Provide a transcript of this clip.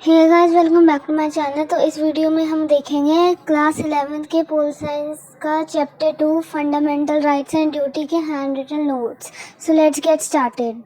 Hey guys, welcome back to my channel. तो इस video में हम देखेंगे क्लास 11th के पोल साइंस का chapter 2 fundamental rights and duty के hand written notes. So let's get started.